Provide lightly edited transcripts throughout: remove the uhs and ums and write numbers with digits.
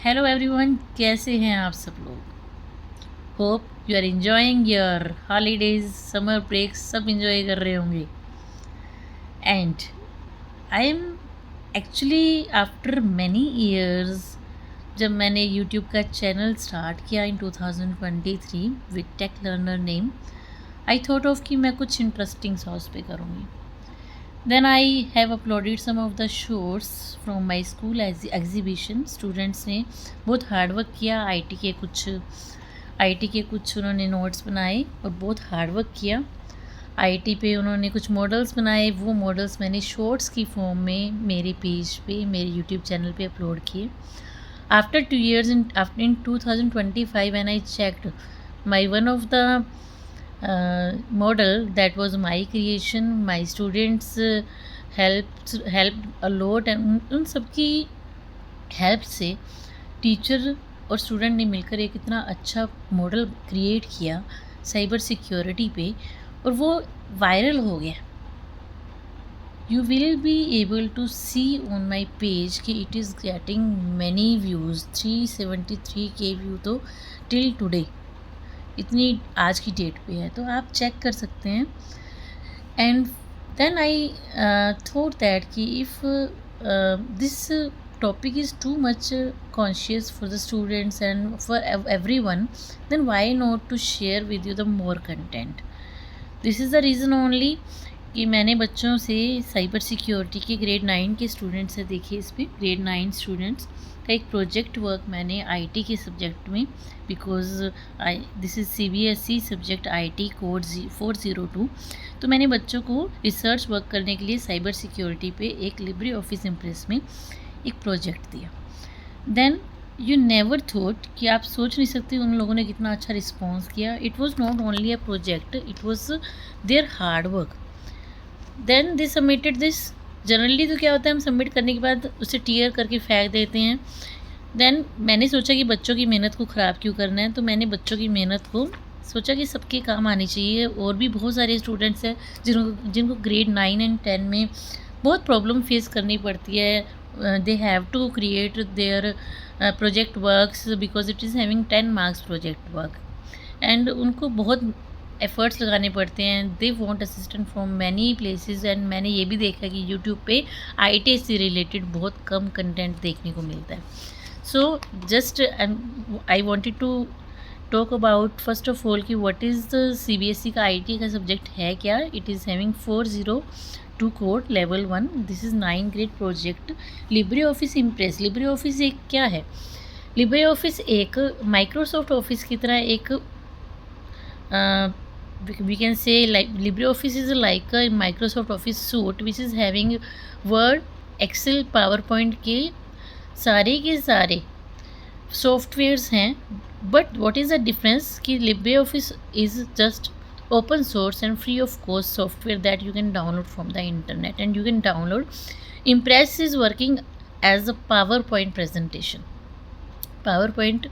Hello everyone, कैसे हैं आप सब लोग। Hope you are enjoying your holidays, summer breaks सब इंजॉय कर रहे होंगे। And I am actually after many years, जब मैंने यूट्यूब का चैनल स्टार्ट किया in 2023 with tech learner name, I thought of कि मैं कुछ इंटरेस्टिंग सा उस पे करूँगी। Then I have uploaded some of the shorts from my school as exhibition. Students ने बहुत हार्ड वर्क किया, आईटी के कुछ उन्होंने नोट्स बनाए और बहुत हार्ड वर्क किया। आईटी पे उन्होंने कुछ मॉडल्स बनाए, वो मॉडल्स मैंने शॉर्ट्स की फॉर्म में मेरे पेज पे, मेरे यूट्यूब चैनल पे अपलोड किए। After 2 years in 2025 when I checked my one of the model that was my creation, my students helped a lot, and उन सब की हेल्प से टीचर और स्टूडेंट ने मिलकर एक इतना अच्छा मॉडल क्रिएट किया साइबर सिक्योरिटी पे, और वो वायरल हो गया। You will be able to see on my page कि it is getting many views, 373K view तो टिल टुडे, इतनी आज की डेट पे है, तो आप चेक कर सकते हैं। And then I thought that कि if this topic is too much conscious for the students and for everyone, then why not to share with you the more content. This is the reason only कि मैंने बच्चों से cyber security के grade 9 के students से देखिए, इस पर ग्रेड 9 स्टूडेंट्स का एक प्रोजेक्ट वर्क मैंने आईटी के सब्जेक्ट में, because this is CBSE subject IT code 402, तो मैंने बच्चों को रिसर्च वर्क करने के लिए साइबर सिक्योरिटी पे एक लिब्रे ऑफिस इम्प्रेस में एक प्रोजेक्ट दिया। देन यू नेवर थॉट कि आप सोच नहीं सकते उन लोगों ने कितना अच्छा रिस्पॉन्स किया। It was not only a project, it was their hard work. Then they submitted this. Generally तो क्या होता है, हम सबमिट करने के बाद उसे टीयर करके फेंक देते हैं। देन मैंने सोचा कि बच्चों की मेहनत को ख़राब क्यों करना है, तो मैंने बच्चों की मेहनत को सोचा कि सबके काम आनी चाहिए। और भी बहुत सारे स्टूडेंट्स हैं जिनको ग्रेड 9 एंड 10 में बहुत प्रॉब्लम फेस करनी पड़ती है। They have to create their project works because it is having 10 marks project work, and उनको बहुत efforts लगाने पड़ते हैं। They want assistant from many places, and मैंने ये भी देखा कि YouTube पे IT से related बहुत कम content देखने को मिलता है। So just I wanted to talk about first of all कि what is the CBSE का IT का subject है क्या। It is having 402 code level 1, this is 9 grade project Libre Office Impress. Libre Office एक क्या है? लिब्रे ऑफिस एक Microsoft Office की तरह एक we can say like Libre Office is like a Microsoft Office suite which is having Word, Excel, Power Point के सारे softwares हैं। But what is the difference कि Libre Office is just open source and free of cost software that you can download from the internet, and you can download. Impress is working as a PowerPoint presentation. PowerPoint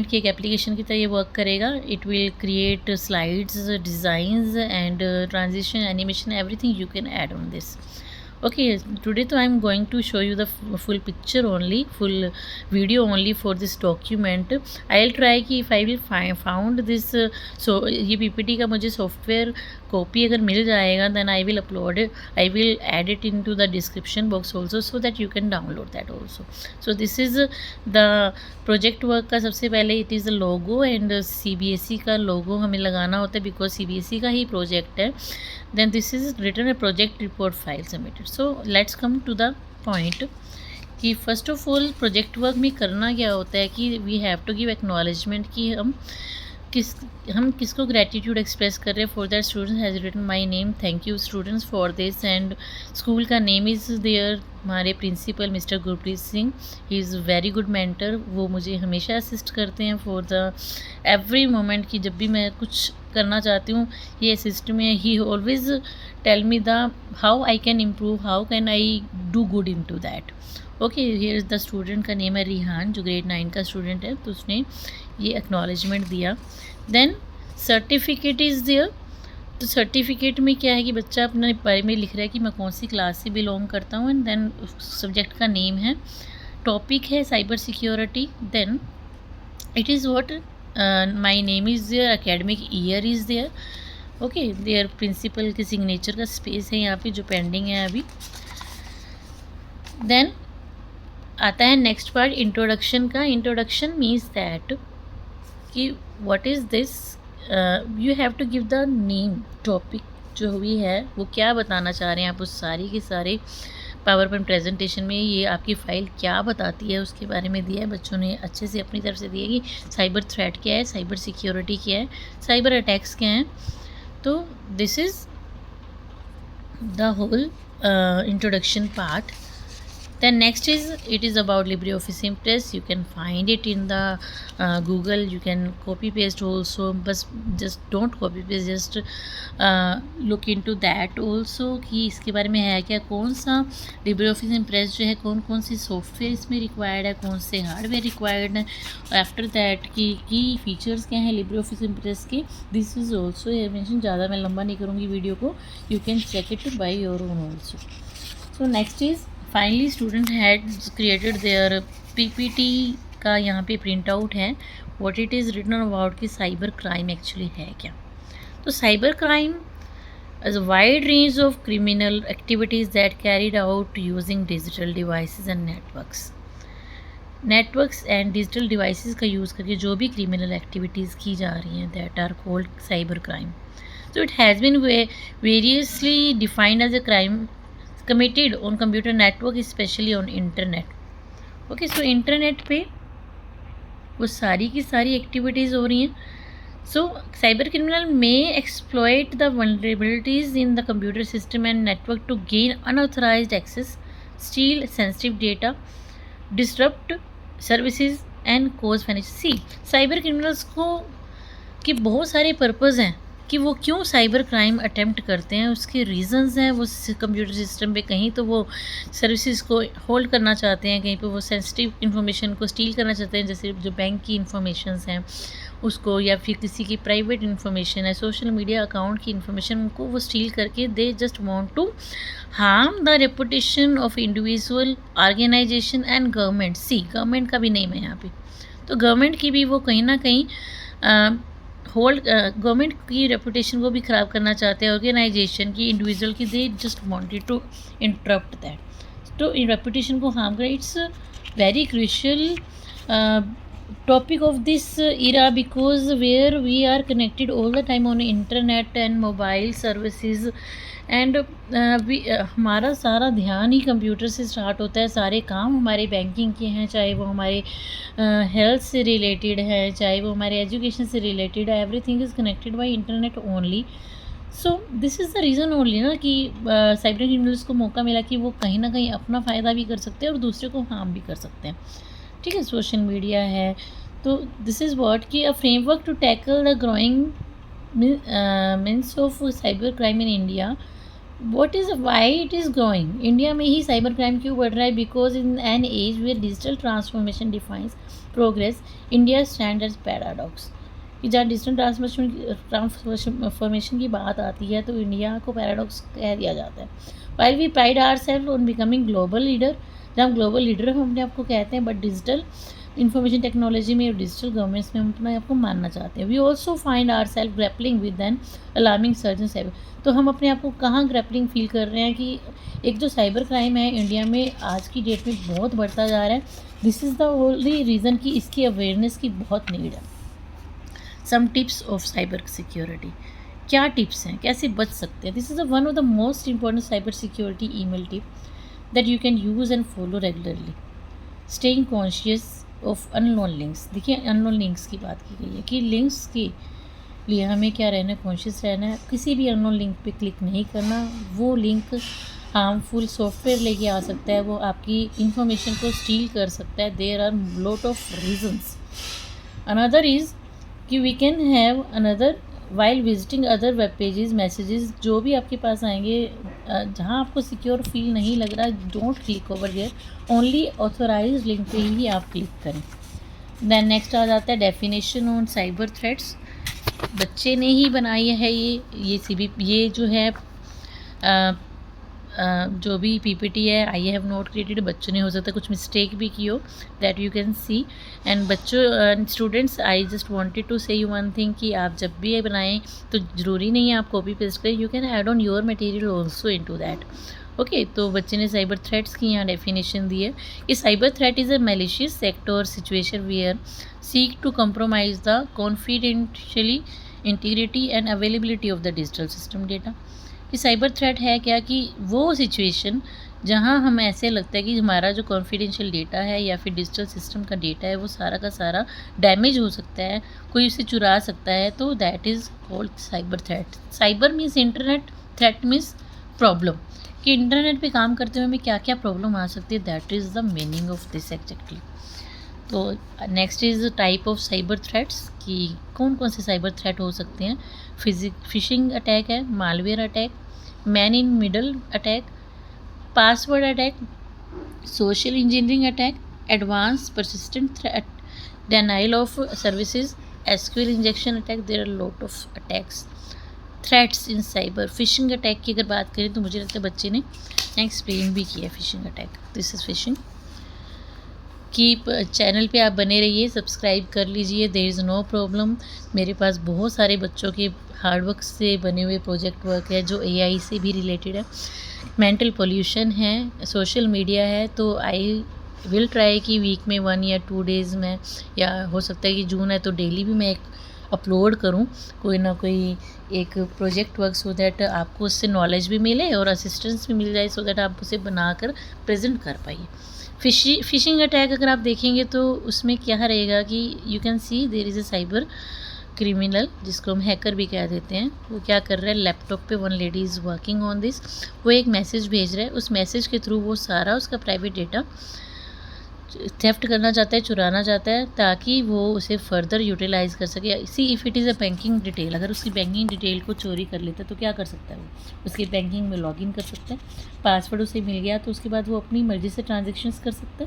की एक application की तरह ये work करेगा। It will create slides, designs and transition, animation, everything you can add on this. Okay, today तो I'm going to show you the full picture only, full video only for this document. I'll try कि if I will found this so ये PPT का मुझे software copy अगर मिल जाएगा, then I will upload it, I will add it into the description box also so that you can download that also. So this is the project work का सबसे पहले it is the logo, and CBSE का logo हमें लगाना होता है because CBSE का ही project है। Then this is written a project report file submitted. So let's come to the point कि first of all project work में करना क्या होता है कि we have to give acknowledgement कि हम किसको ग्रेटिट्यूड एक्सप्रेस कर रहे हैं। For that student has written my name, thank you students for this, and school का नेम इज़ देयर। हमारे principal mister Gurpreet Singh, he is very good mentor, वो मुझे हमेशा असिस्ट करते हैं फॉर द एवरी मोमेंट कि जब भी मैं कुछ करना चाहती हूँ ये असिस्ट में। He always tell me the how I can improve, how can I do good in to that. Okay, here is the student का नेम है रिहान, जो ग्रेड 9 का स्टूडेंट है, तो उसने ये एक्नॉलेजमेंट दिया। Then certificate is there. तो सर्टिफिकेट में क्या है कि बच्चा अपने बारे में लिख रहा है कि मैं कौन सी क्लास से बिलोंग करता हूँ, एंड देन सब्जेक्ट का नेम है, टॉपिक है cyber security, then it is what my name is there, academic year is there, okay, their principal के सिग्नेचर का स्पेस है यहाँ पे जो पेंडिंग है अभी। देन आता है नेक्स्ट पार्ट इंट्रोडक्शन का। इंट्रोडक्शन मीन्स दैट कि what is this, you have to give the name, topic जो भी है वो क्या बताना चाह रहे हैं आप, उस सारी के सारे पावर पॉइंट प्रेजेंटेशन में ये आपकी फ़ाइल क्या बताती है उसके बारे में दिया है। बच्चों ने अच्छे से अपनी तरफ से दिया कि साइबर थ्रेट क्या है, साइबर सिक्योरिटी क्या है, साइबर अटैक्स क्या हैं। तो this is the whole introduction part. Then next is, it is about LibreOffice Impress. You can find it in the Google. You can copy paste also, but just don't copy paste, just look into that also कि इसके बारे में है क्या, कौन सा LibreOffice Impress जो है, कौन कौन सी सॉफ्टवेयर इसमें रिक्वायर्ड है, कौन से हार्डवेयर रिक्वायर्ड है, आफ्टर दैट की फीचर्स क्या हैं LibreOffice Impress के। दिस इज़ ऑल्सो मेंशन, ज़्यादा मैं लंबा नहीं करूँगी वीडियो को, you can check it by your own also. So next is finally student had created their PPT का यहाँ पे प्रिंट आउट है, what it is written about कि साइबर क्राइम एक्चुअली है क्या। तो cyber crime is a wide range of criminal activities that carried out using digital devices and networks and digital devices का use करके जो भी criminal activities की जा रही हैं, that are called cyber crime. So it has been variously defined as a crime committed on computer network, especially on internet. Okay, so internet पे वो सारी की सारी एक्टिविटीज़ हो रही हैं। So cyber criminal may exploit the vulnerabilities in the computer system and network to gain unauthorized access, steal sensitive data, disrupt services and cause financial। See, cyber criminals को कि बहुत सारे पर्पज़ हैं कि वो क्यों साइबर क्राइम अटेम्प्ट करते हैं, उसके रीज़न्स हैं। वो कंप्यूटर सिस्टम पे कहीं तो वो सर्विसेज को होल्ड करना चाहते हैं, कहीं पे वो सेंसिटिव इन्फॉर्मेशन को स्टील करना चाहते हैं, जैसे जो बैंक की इन्फॉर्मेशंस हैं उसको, या फिर किसी की प्राइवेट इन्फॉर्मेशन है, सोशल मीडिया अकाउंट की इन्फॉर्मेशन को वो स्टील करके they just want to harm the reputation of individual, organisation and government. See, government का भी नेम है यहाँ पे, तो गवर्नमेंट की भी वो कहीं ना कहीं गवर्नमेंट की रेपुटेशन को भी ख़राब करना चाहते हैं, ऑर्गेनाइजेशन की, इंडिविजुअल की, they just wanted to interrupt that. तो इन रेपुटेशन को हार्म करें, it's very crucial topic of this era because where we are connected all the time on internet and mobile services and हमारा सारा ध्यान ही computer से start होता है। सारे काम हमारे बैंकिंग के हैं, चाहे वो हमारे हेल्थ से रिलेटेड है, चाहे वो हमारे एजुकेशन से रिलेटेड है, everything is connected by internet only. So this is the reason only ना कि साइबर क्रिमिनल्स को मौका मिला कि वो कहीं ना कहीं अपना फ़ायदा भी कर सकते हैं और दूसरे को हार्म भी कर सकते हैं। ठीक है, सोशल मीडिया है, तो दिस इज़ व्हाट कि a framework to tackle the growing means of cyber crime in India. What is why it is growing? India में ही साइबर क्राइम क्यों बढ़ रहा है? Because in an age where digital transformation defines progress, India stand as paradox. कि जहाँ digital transformation की बात आती है तो इंडिया को पैराडॉक्स कह दिया जाता है। While we pride ourselves on becoming global leader, जहाँ हम ग्लोबल लीडर हम अपने आप को कहते हैं, बट डिजिटल इंफॉर्मेशन टेक्नोलॉजी में और डिजिटल गवर्नमेंट्स में हम अपने आप को मानना चाहते हैं। We also find our self grappling with an alarming search in cyber. तो हम अपने आप को कहाँ ग्रैपलिंग फील कर रहे हैं कि एक जो साइबर क्राइम है इंडिया में आज की डेट में बहुत बढ़ता जा रहा है। This is the only reason कि इसकी अवेयरनेस की बहुत नीड है। Some tips of cyber security, क्या टिप्स हैं, कैसे बच सकते हैं? This is one of the most important cyber security email tip that you can use and follow regularly. Staying conscious of unknown links. देखिए, अननोन लिंक्स की बात की गई है कि लिंक्स के लिए हमें क्या रहना है, कॉन्शियस रहना है। किसी भी अननोन लिंक पे क्लिक नहीं करना। वो लिंक हार्मफुल सॉफ्टवेयर लेके आ सकता है, वो आपकी इंफॉर्मेशन को स्टील कर सकता है। There are lot of reasons. Another is कि we can have another while visiting other web pages, messages जो भी आपके पास आएंगे, जहाँ आपको सिक्योर फील नहीं लग रहा, don't click over there, only authorise link पे ही आप क्लिक करें। देन नेक्स्ट आ जाता है डेफिनेशन ऑन साइबर थ्रेट्स। बच्चे ने ही बनाई है ये जो है जो भी पीपीटी है आई हैव नोट क्रिएटेड, बच्चों ने हो सकता है कुछ मिस्टेक भी की हो, that you can see. And बच्चों students, I just wanted to say you one thing कि आप जब भी ये बनाएं तो ज़रूरी नहीं है आप कॉपी पेस्ट करें, you can add on your material also into that. Okay, तो बच्चे ने साइबर थ्रेट्स की यहाँ डेफिनेशन दी है कि cyber threat is a malicious act और situation where seek to compromise the confidentiality integrity and availability of the digital system data. कि साइबर थ्रेट है क्या, कि वो सिचुएशन जहाँ हम ऐसे लगता है कि हमारा जो कॉन्फिडेंशियल डेटा है या फिर डिजिटल सिस्टम का डेटा है वो सारा का सारा डैमेज हो सकता है, कोई उसे चुरा सकता है, तो that is called cyber threat. Cyber means internet, threat means problem, कि इंटरनेट पे काम करते हुए हमें क्या क्या प्रॉब्लम आ सकती है, that is the meaning of this exactly. तो next is type of cyber threats, कि कौन कौन से साइबर थ्रेट हो सकते हैं। फिशिंग अटैक है, malware attack, man in middle attack, password attack, social engineering attack, advance persistent threat, denial of services, SQL injection attack. There are lot of attacks threats in cyber. Phishing attack की अगर बात करें तो मुझे लगता है बच्चे ने एक्सप्लेन भी किया phishing attack. This is fishing. कि चैनल पे आप बने रहिए, सब्सक्राइब कर लीजिए, देयर इज़ नो प्रॉब्लम। मेरे पास बहुत सारे बच्चों के हार्डवर्क से बने हुए प्रोजेक्ट वर्क है जो एआई से भी रिलेटेड है, मेंटल पोल्यूशन है, सोशल मीडिया है। तो आई विल ट्राई कि वीक में 1 या 2 डेज़ में, या हो सकता है कि जून है तो डेली भी मैं एक अपलोड करूं कोई ना कोई एक प्रोजेक्ट वर्क, सो दैट आपको उससे नॉलेज भी मिले और असिस्टेंस भी मिल जाए, सो दैट आप उसे बनाकर प्रेजेंट कर पाइए। फिशिंग अटैक अगर आप देखेंगे तो उसमें क्या रहेगा कि you can see there is a cyber criminal, जिसको हम हैकर भी कह देते हैं। वो क्या कर रहा है, लैपटॉप पे one lady is working on this, वो एक मैसेज भेज रहा है, उस मैसेज के थ्रू वो सारा उसका प्राइवेट डेटा थेफ्ट करना चाहता है, चुराना चाहता है, ताकि वो उसे फर्दर यूटिलाइज़ कर सके। इसी if it is a banking detail, अगर उसकी बैंकिंग डिटेल को चोरी कर लेता है तो क्या कर सकता है, वो उसकी बैंकिंग में लॉगिन कर सकता है, पासवर्ड उसे मिल गया तो उसके बाद वो अपनी मर्ज़ी से ट्रांजेक्शन्स कर सकता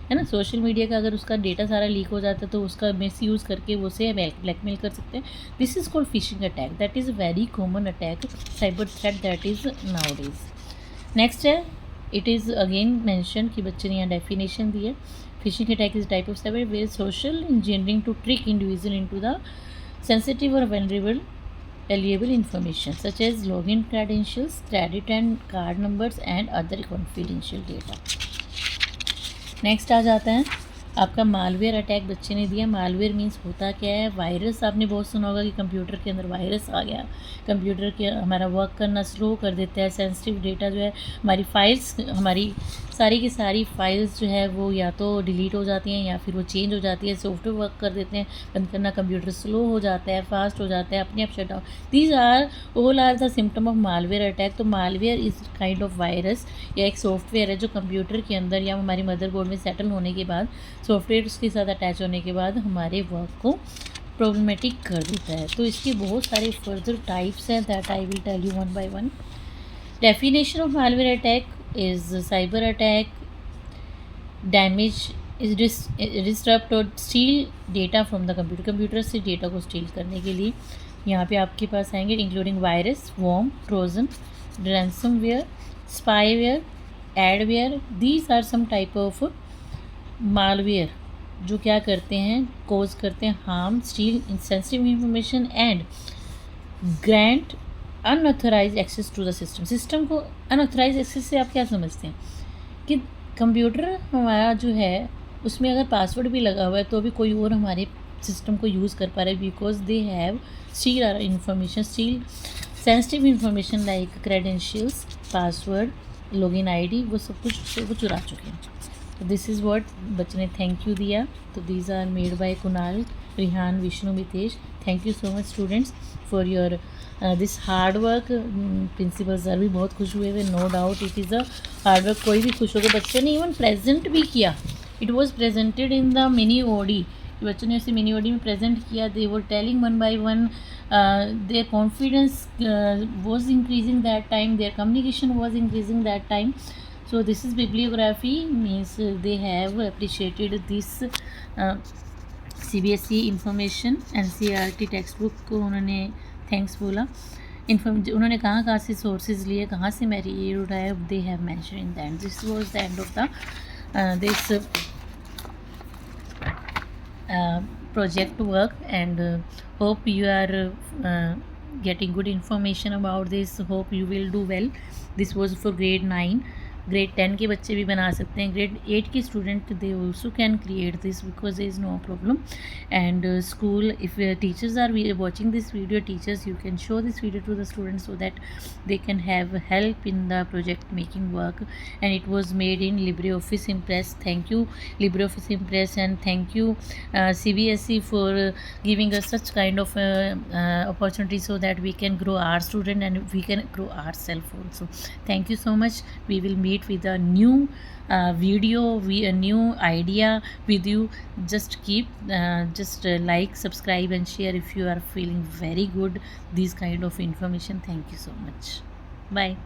है ना। सोशल मीडिया का अगर उसका डेटा सारा लीक हो जाता है तो उसका मिस यूज़ करके वो उसे ब्लैकमेल कर सकते हैं। This is called phishing attack, that is very common attack, cyber threat that is nowadays. Next है, इट इज़ अगेन मैंशन कि बच्चे ने यहाँ डेफिनेशन दी है। Phishing attack is type of cyber where social engineering to trick individual into the sensitive or valuable information such as login credentials, credit and card numbers and other confidential data. Next आ जाता है आपका malware attack, बच्चे ने दिया। Malware means होता क्या है, वायरस। आपने बहुत सुना होगा कि कंप्यूटर के अंदर वायरस आ गया, कंप्यूटर के हमारा वर्क करना स्लो कर देता है, सेंसिटिव डेटा जो है हमारी फाइल्स, हमारी सारी की सारी फाइल्स जो है वो या तो डिलीट हो जाती हैं या फिर वो चेंज हो जाती है, सॉफ्टवेयर वर्क कर देते हैं, बंद करना, कंप्यूटर स्लो हो जाता है, फास्ट हो जाता है, अपने आप shut down. These are all are the symptom of malware attack. तो malware is kind of virus या एक सॉफ्टवेयर है जो कंप्यूटर के अंदर या हमारी मदरबोर्ड में सेटल होने के बाद, सॉफ्टवेयर उसके साथ अटैच होने के बाद हमारे वर्क को प्रॉब्लमेटिक कर देता है। तो इसके बहुत सारे फर्दर टाइप्स हैं, that I will tell you one by one. Definition of malware attack is cyber attack damage is disturb और steal data from the computer, computer से डेटा को स्टील करने के लिए यहाँ पे आपके पास आएंगे including virus, worm, trojan, ransomware, spyware, adware. These are some type of malware जो क्या करते हैं, कोज करते हैं harm, steal sensitive information and grant unauthorized access to the system. System को अनऑथराइज एक्सेस से आप क्या समझते हैं कि कंप्यूटर हमारा जो है उसमें अगर पासवर्ड भी लगा हुआ है तो भी कोई और हमारे सिस्टम को यूज़ कर पा रहे, because they have steal our information, steal sensitive information like credentials, password, login ID, वो सब कुछ वो चुरा चुके हैं। तो दिस इज़ व्हाट बच्चे ने थैंक यू दिया। तो these are made by Kunal, Rihan, Vishnu, Mitesh. Thank you so much students for your this hard work. Principal sir भी बहुत खुश हुए थे, no doubt it is a hard work, कोई भी खुश होगा। बच्चे ने इवन प्रेजेंट भी किया, it was presented in the mini OD, बच्चों ने उसे मिनी ओडी में प्रेजेंट किया। They were telling one by one, their confidence was increasing that time, their communication was increasing that time. So this is bibliography, means they have appreciated this CBSE information, NCERT textbook को उन्होंने thanks बोला। उन्होंने कहाँ से sources लिए, कहाँ से material उठाया, they have mention in that. This was the end of the this project work, and hope you are getting good information about this. Hope you will do well. This was for grade 9. Grade 10 के बच्चे भी बना सकते हैं, grade 8 के student they also can create this because there is no problem. And school, if teachers are watching this video, teachers, you can show this video to the students so that they can have help in the project making work. And it was made in LibreOffice Impress. Thank you LibreOffice Impress, and thank you CBSE for giving us such kind of opportunity so that we can grow our student and we can grow ourselves also. Thank you so much. We will meet with a new video, a new idea with you. Just keep like, subscribe and share if you are feeling very good these kind of information. Thank you so much. Bye.